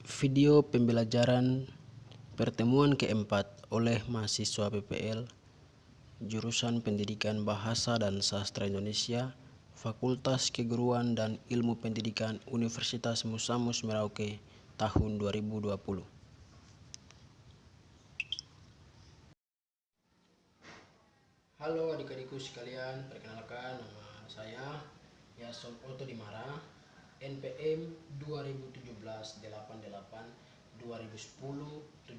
Video pembelajaran pertemuan keempat oleh mahasiswa PPL jurusan Pendidikan Bahasa dan Sastra Indonesia, Fakultas Keguruan dan Ilmu Pendidikan Universitas Musamus Merauke tahun 2020. Halo adik-adikku sekalian, perkenalkan nama saya Yason Otto Dimara, NPM 2017-88 2010-17.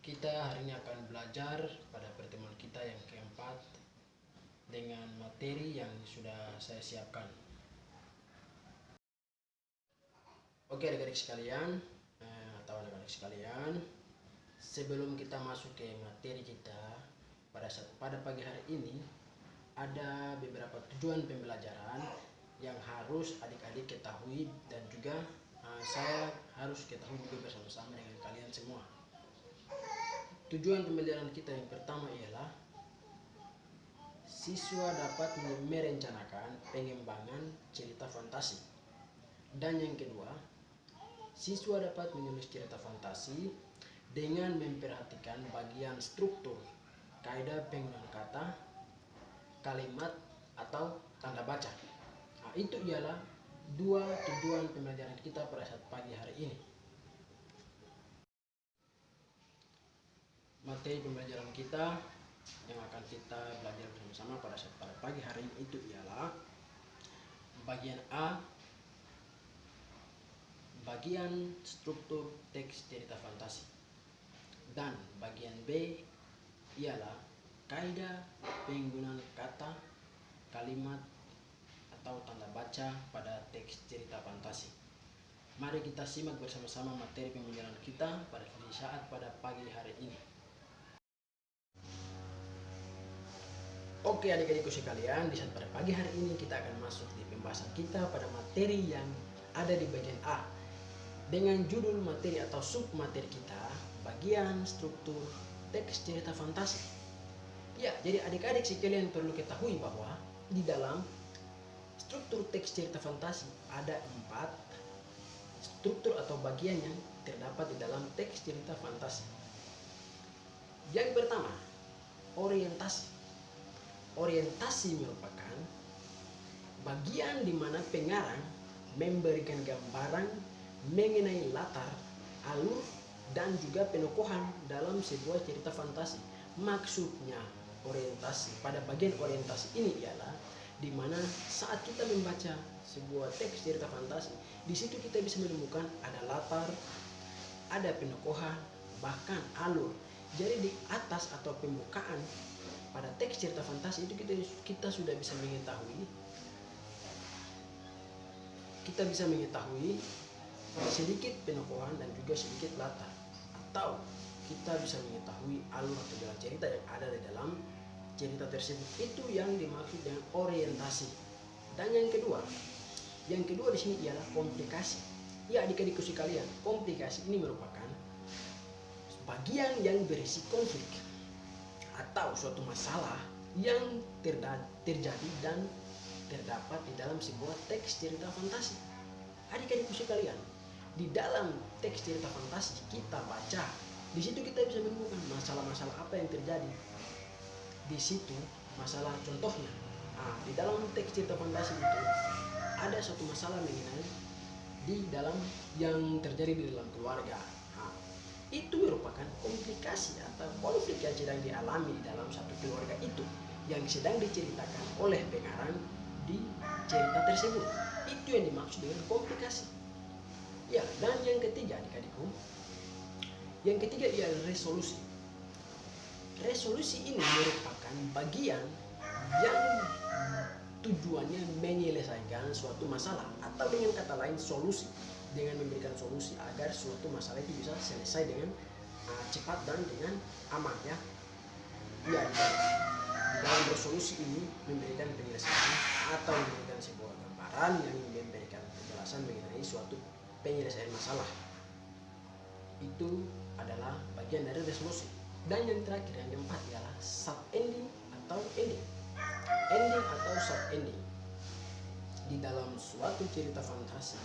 Kita hari ini akan belajar pada pertemuan kita yang keempat dengan materi yang sudah saya siapkan. Oke adik-adik sekalian atau anak-anak sekalian, sebelum kita masuk ke materi kita pada pagi hari ini, ada beberapa tujuan pembelajaran yang harus adik-adik ketahui dan juga saya harus ketahui juga bersama-sama dengan kalian semua. Tujuan pembelajaran kita yang pertama ialah siswa dapat merencanakan pengembangan cerita fantasi. Dan yang kedua, siswa dapat menulis cerita fantasi dengan memperhatikan bagian struktur, kaidah penggunaan kata, kalimat atau tanda baca. Nah, itu ialah dua tujuan pembelajaran kita pada saat pagi hari ini. Materi pembelajaran kita yang akan kita belajar bersama-sama pada pagi hari ini itu ialah bagian A, bagian struktur teks cerita fantasi, dan bagian B ialah kaidah penggunaan kata, kalimat atau tanda baca pada teks cerita fantasi. Mari kita simak bersama-sama materi pembelajaran kita pada saat pada pagi hari ini. Oke adik-adikku sekalian, di saat pada pagi hari ini kita akan masuk di pembahasan kita pada materi yang ada di bagian A dengan judul materi atau submateri kita, bagian struktur teks cerita fantasi. Ya, jadi adik-adik sekalian perlu ketahui bahwa di dalam struktur teks cerita fantasi ada 4 struktur atau bagian yang terdapat di dalam teks cerita fantasi. Yang pertama, orientasi. Orientasi merupakan bagian di mana pengarang memberikan gambaran mengenai latar, alur, dan juga penokohan dalam sebuah cerita fantasi. Maksudnya orientasi, pada bagian orientasi ini ialah di mana saat kita membaca sebuah teks cerita fantasi, di situ kita bisa menemukan ada latar, ada penokohan, bahkan alur. Jadi di atas atau pembukaan pada teks cerita fantasi itu kita sudah bisa mengetahui, sedikit penokohan dan juga sedikit latar, atau kita bisa mengetahui alur atau jalan cerita yang ada di dalam cerita tersebut. Itu yang dimaksud dengan orientasi. Dan yang kedua di sini ialah komplikasi. Ya adik-adikku sekalian, komplikasi ini merupakan bagian yang berisi konflik atau suatu masalah yang terjadi dan terdapat di dalam sebuah teks cerita fantasi. Adik-adikku sekalian, di dalam teks cerita fantasi kita baca, di situ kita bisa menemukan masalah-masalah apa yang terjadi. Di situ masalah contohnya, di dalam teks cerita fantasi itu ada suatu masalah mengenai di dalam yang terjadi di dalam keluarga. Itu merupakan komplikasi atau konflik yang sedang dialami di dalam satu keluarga itu yang sedang diceritakan oleh pengarang di cerita tersebut. Itu yang dimaksud dengan komplikasi. Ya, dan yang ketiga adik-adikku, yang ketiga ialah resolusi. Resolusi ini merupakan bagian yang tujuannya menyelesaikan suatu masalah, atau dengan kata lain solusi, dengan memberikan solusi agar suatu masalah itu bisa selesai dengan cepat dan dengan aman ya. Ya, dalam resolusi ini memberikan penyelesaian atau memberikan sebuah gambaran yang memberikan penjelasan mengenai suatu penyelesaian masalah. Itu adalah bagian dari resolusi. Dan yang terakhir, yang keempat ialah sub ending atau ending. Ending atau sub ending. Di dalam suatu cerita fantasi,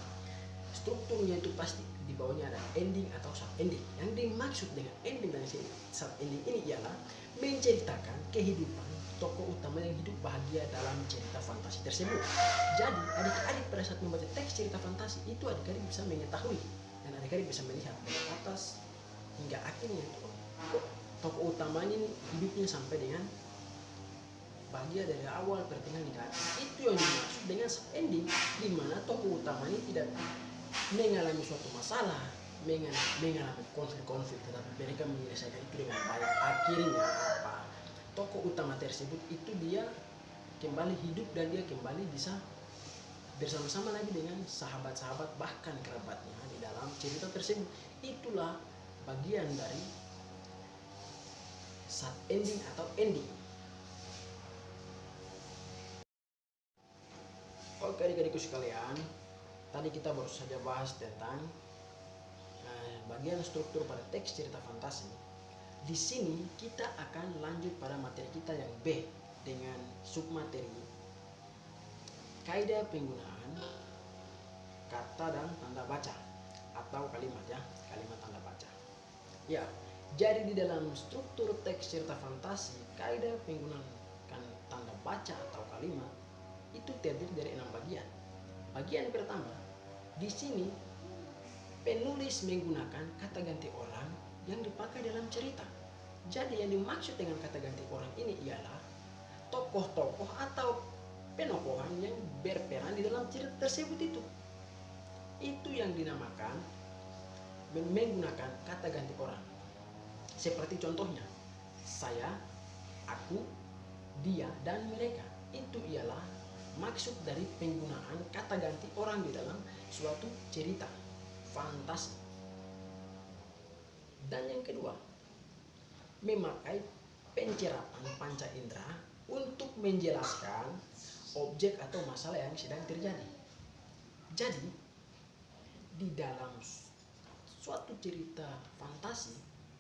strukturnya itu pasti di bawahnya ada ending atau sub ending. Yang dimaksud dengan ending dan sub ending ini ialah menceritakan kehidupan tokoh utama yang hidup bahagia dalam cerita fantasi tersebut. Jadi adik-adik pada saat membaca teks cerita fantasi itu adik-adik bisa mengetahui dan adik-adik bisa melihat dari atas hingga akhirnya kok tokoh utamanya ini hidupnya sampai dengan bahagia dari awal pertengahan hingga akhir. Itu yang dimaksud dengan sub ending, di mana tokoh utamanya tidak mengalami suatu masalah, mengalami konflik-konflik, tetapi mereka menyelesaikan itu dengan baik. Akhirnya apa? Tokoh utama tersebut itu dia kembali hidup dan dia kembali bisa bersama-sama lagi dengan sahabat-sahabat bahkan kerabatnya di dalam cerita tersebut. Itulah bagian dari sub ending atau ending. Oke adik-adikku sekalian, tadi kita baru saja bahas tentang bagian struktur pada teks cerita fantasi. Di sini kita akan lanjut pada materi kita yang B dengan submateri kaidah penggunaan kata dan tanda baca atau kalimat ya, kalimat tanda baca. Ya, jadi di dalam struktur teks cerita fantasi, kaidah penggunaan tanda baca atau kalimat itu terdiri dari 6 bagian. Bagian pertama, di sini penulis menggunakan kata ganti orang yang dipakai dalam cerita. Jadi yang dimaksud dengan kata ganti orang ini ialah tokoh-tokoh atau penokohan yang berperan di dalam cerita tersebut itu. Itu yang dinamakan menggunakan kata ganti orang. Seperti contohnya, saya, aku, dia, dan mereka. Itu ialah maksud dari penggunaan kata ganti orang di dalam suatu cerita fantasi. Dan yang kedua, memakai pencerapan panca indera untuk menjelaskan objek atau masalah yang sedang terjadi. Jadi, di dalam suatu cerita fantasi,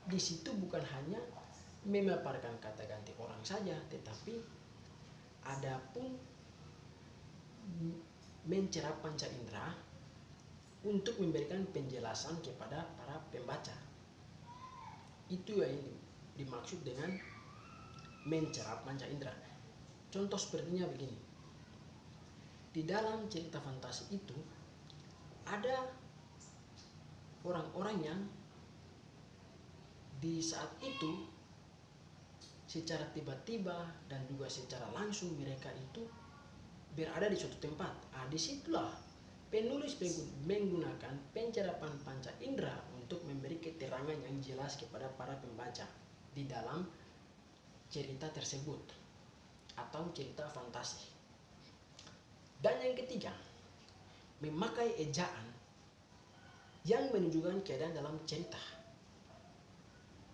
di situ bukan hanya memaparkan kata ganti orang saja, tetapi ada pun mencerap panca indera untuk memberikan penjelasan kepada para pembaca. Itu yang dimaksud dengan mencerap panca indera. Contoh sepertinya begini. Di dalam cerita fantasi itu ada orang-orang yang di saat itu secara tiba-tiba dan juga secara langsung mereka itu berada di suatu tempat. Disitulah penulis menggunakan pencerapan panca indera untuk memberi keterangan yang jelas kepada para pembaca di dalam cerita tersebut atau cerita fantasi. Dan yang ketiga, memakai ejaan yang menunjukkan keadaan dalam cerita.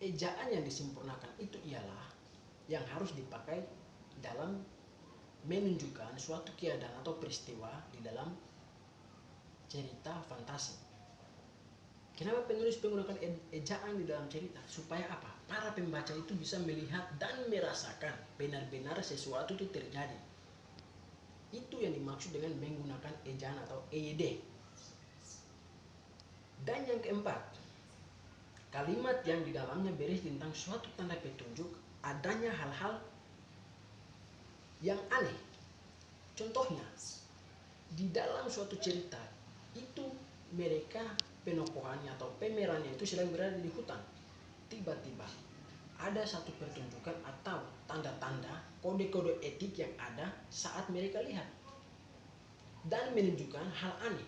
Ejaan yang disempurnakan itu ialah yang harus dipakai dalam menunjukkan suatu keadaan atau peristiwa di dalam cerita fantasi. Kenapa penulis menggunakan ejaan di dalam cerita? Supaya apa? Para pembaca itu bisa melihat dan merasakan benar-benar sesuatu itu terjadi. Itu yang dimaksud dengan menggunakan ejaan atau EYD. Dan yang keempat, kalimat yang di dalamnya berisi tentang suatu tanda petunjuk adanya hal-hal yang aneh. Contohnya, di dalam suatu cerita itu mereka penokohannya atau pemerannya itu sedang berada di hutan. Tiba-tiba ada satu pertunjukan atau tanda-tanda kode-kode etik yang ada saat mereka lihat dan menunjukkan hal aneh.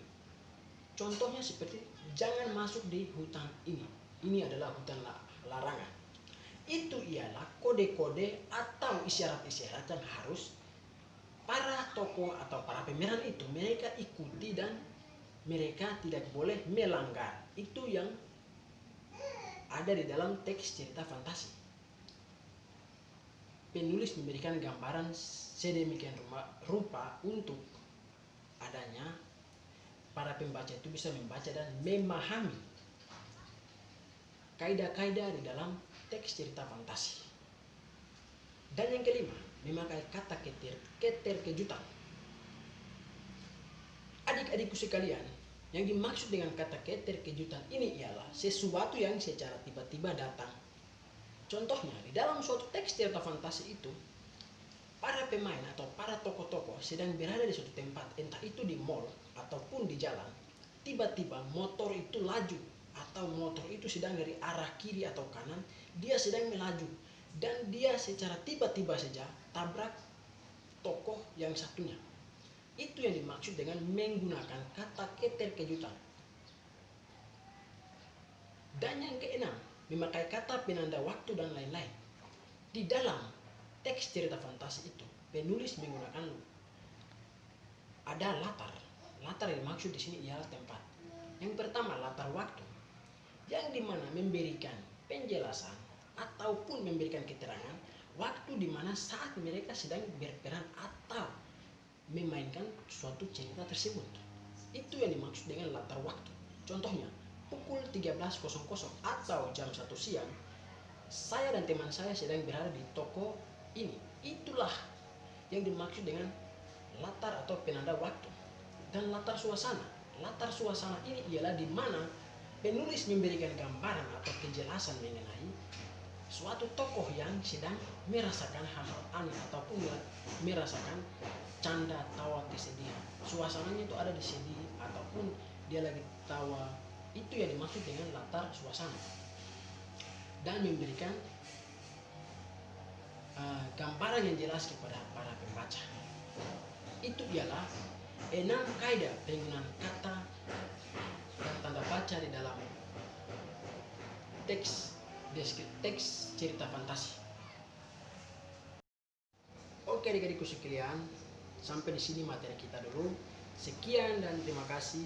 Contohnya seperti jangan masuk di hutan ini. Ini adalah hutan larangan. Itu ialah kode-kode atau isyarat-isyarat yang harus para tokoh atau para pemeran itu mereka ikuti dan mereka tidak boleh melanggar. Itu yang ada di dalam teks cerita fantasi. Penulis memberikan gambaran sedemikian rupa untuk adanya para pembaca itu bisa membaca dan memahami kaidah-kaidah di dalam teks cerita fantasi. Dan yang kelima, memakai kata keter kejutan. Adik-adikku sekalian, Yang dimaksud dengan kata keterkejutan ini ialah sesuatu yang secara tiba-tiba datang. Contohnya, di dalam suatu teks cerita fantasi itu, para pemain atau para tokoh-tokoh sedang berada di suatu tempat, entah itu di mall ataupun di jalan. Tiba-tiba motor itu laju, atau motor itu sedang dari arah kiri atau kanan, dia sedang melaju, dan dia secara tiba-tiba saja tabrak tokoh yang satunya. Itu yang dimaksud dengan menggunakan kata keterkejutan. Dan yang keenam, memakai kata penanda waktu dan lain-lain. Di dalam teks cerita fantasi itu, penulis menggunakan ada latar. Latar yang dimaksud di sini ialah tempat. Yang pertama, latar waktu, yang dimana memberikan penjelasan ataupun memberikan keterangan waktu dimana saat mereka sedang berperan atau memainkan suatu cerita tersebut. Itu yang dimaksud dengan latar waktu. Contohnya, pukul 13.00 atau jam 1 siang, saya dan teman saya sedang berada di toko ini. Itulah yang dimaksud dengan latar atau penanda waktu. Dan latar suasana. Latar suasana ini ialah di mana penulis memberikan gambaran atau kejelasan mengenai suatu tokoh yang sedang merasakan hal-hal aneh ataupun merasakan canda, tawa, kesedihan. Suasananya itu ada di sedih ataupun dia lagi tawa. Itu yang dimaksud dengan latar suasana. Dan memberikan gambaran yang jelas kepada para pembaca. Itu ialah 6 kaidah penggunaan kata dan tanda baca di dalam teks cerita fantasi. Oke adik-adikku sekalian, sampai di sini materi kita dulu. Sekian dan terima kasih.